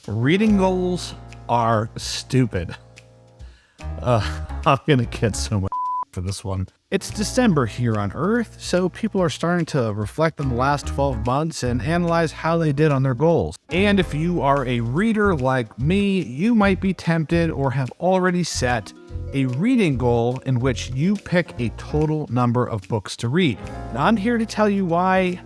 Reading goals are stupid. I'm gonna get so much for this one. It's December here on Earth, so people are starting to reflect on the last 12 months and analyze how they did on their goals. And if you are a reader like me, you might be tempted or have already set a reading goal in which you pick a total number of books to read. Now, I'm here to tell you why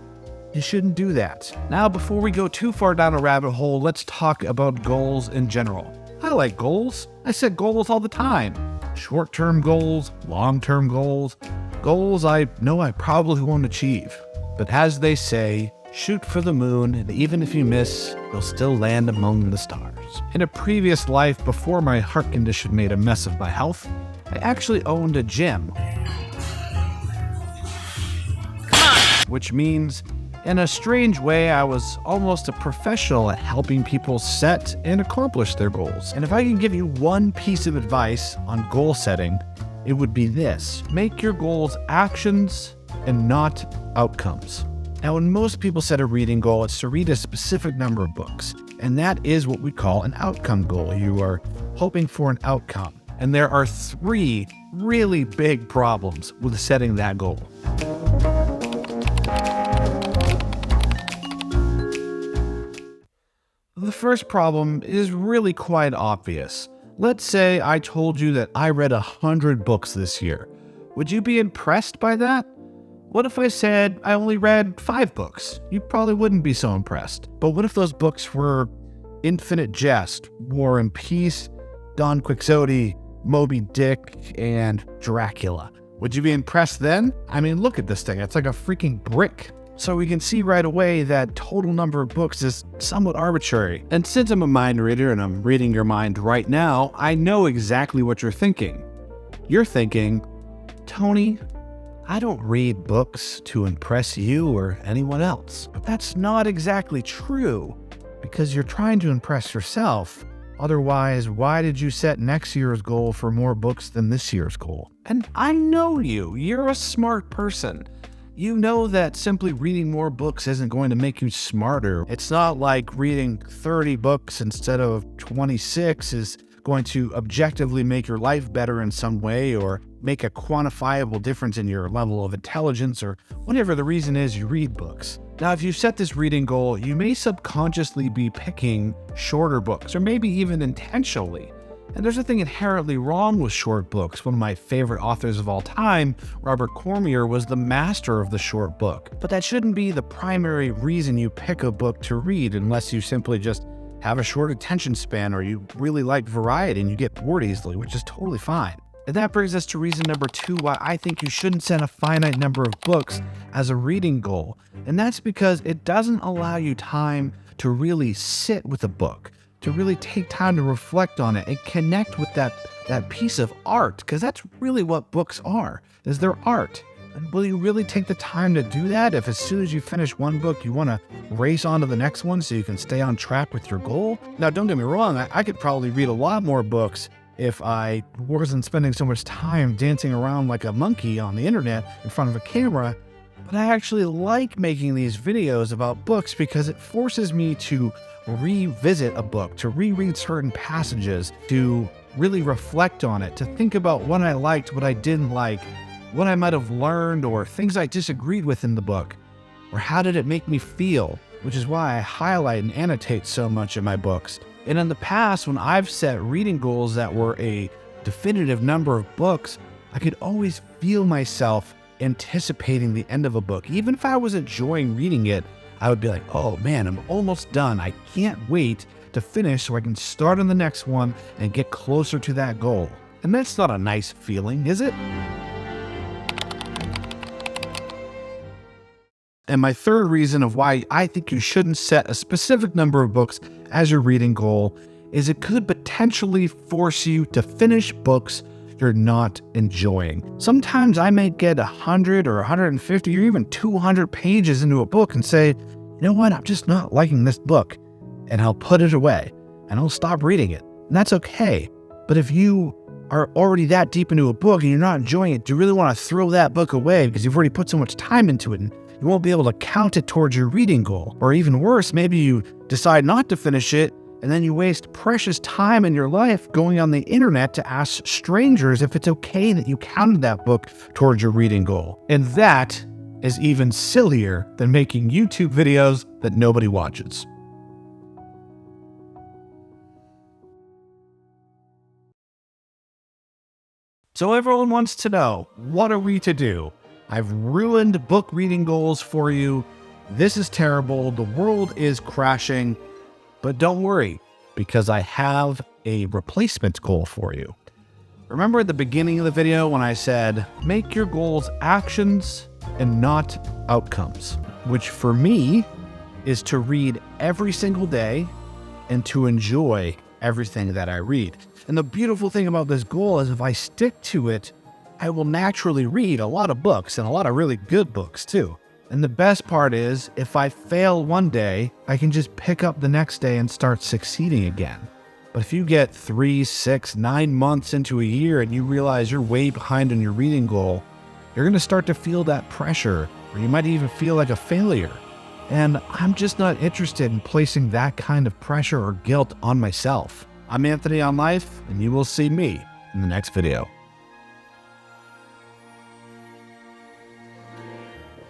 you shouldn't do that. Now, before we go too far down a rabbit hole, let's talk about goals in general. I like goals. I set goals all the time. Short-term goals, long-term goals, goals I know I probably won't achieve. But as they say, shoot for the moon, and even if you miss, you'll still land among the stars. In a previous life, before my heart condition made a mess of my health, I actually owned a gym. Which means, in a strange way, I was almost a professional at helping people set and accomplish their goals. And if I can give you one piece of advice on goal setting, it would be this: make your goals actions and not outcomes. Now, when most people set a reading goal, it's to read a specific number of books, and that is what we call an outcome goal. You are hoping for an outcome. And there are three really big problems with setting that goal. The first problem is really quite obvious. Let's say I told you that I read 100 books this year. Would you be impressed by that? What if I said I only read 5 books? You probably wouldn't be so impressed. But what if those books were Infinite Jest, War and Peace, Don Quixote, Moby Dick, and Dracula? Would you be impressed then? I mean, look at this thing. It's like a freaking brick. So we can see right away that total number of books is somewhat arbitrary. And since I'm a mind reader and I'm reading your mind right now, I know exactly what you're thinking. You're thinking, Tony, I don't read books to impress you or anyone else. But that's not exactly true, because you're trying to impress yourself. Otherwise, why did you set next year's goal for more books than this year's goal? And I know you. You're a smart person. You know that simply reading more books isn't going to make you smarter. It's not like reading 30 books instead of 26 is going to objectively make your life better in some way or make a quantifiable difference in your level of intelligence or whatever the reason is you read books. Now, if you set this reading goal, you may subconsciously be picking shorter books or maybe even intentionally. And there's nothing inherently wrong with short books. One of my favorite authors of all time, Robert Cormier, was the master of the short book. But that shouldn't be the primary reason you pick a book to read unless you simply just have a short attention span or you really like variety and you get bored easily, which is totally fine. And that brings us to reason number 2 why I think you shouldn't set a finite number of books as a reading goal. And that's because it doesn't allow you time to really sit with a book, to really take time to reflect on it and connect with that piece of art, because that's really what books are, is they're art. And will you really take the time to do that if as soon as you finish one book, you want to race on to the next one so you can stay on track with your goal? Now, don't get me wrong, I could probably read a lot more books if I wasn't spending so much time dancing around like a monkey on the internet in front of a camera. But I actually like making these videos about books because it forces me to revisit a book, to reread certain passages, to really reflect on it, to think about what I liked, what I didn't like, what I might have learned, or things I disagreed with in the book, or how did it make me feel, which is why I highlight and annotate so much in my books. And in the past, when I've set reading goals that were a definitive number of books, I could always feel myself anticipating the end of a book. Even if I was enjoying reading it, I would be like, oh man, I'm almost done. I can't wait to finish so I can start on the next one and get closer to that goal. And that's not a nice feeling, is it? And my third reason of why I think you shouldn't set a specific number of books as your reading goal is it could potentially force you to finish books you're not enjoying. Sometimes I may get 100 or 150 or even 200 pages into a book and say, you know what, I'm just not liking this book. And I'll put it away and I'll stop reading it. And that's okay. But if you are already that deep into a book and you're not enjoying it, do you really want to throw that book away because you've already put so much time into it and you won't be able to count it towards your reading goal? Or even worse, maybe you decide not to finish it And then you waste precious time in your life going on the internet to ask strangers if it's okay that you counted that book towards your reading goal. And that is even sillier than making YouTube videos that nobody watches. So everyone wants to know, what are we to do? I've ruined book reading goals for you. This is terrible. The world is crashing. But don't worry, because I have a replacement goal for you. Remember at the beginning of the video when I said, make your goals actions and not outcomes, which for me is to read every single day and to enjoy everything that I read. And the beautiful thing about this goal is if I stick to it, I will naturally read a lot of books and a lot of really good books too. And the best part is, if I fail one day, I can just pick up the next day and start succeeding again. But if you get 3, 6, 9 months into a year and you realize you're way behind on your reading goal, you're going to start to feel that pressure, or you might even feel like a failure. And I'm just not interested in placing that kind of pressure or guilt on myself. I'm Anthony on Life, and you will see me in the next video.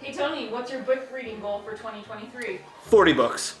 Hey Tony, what's your book reading goal for 2023? 40 books.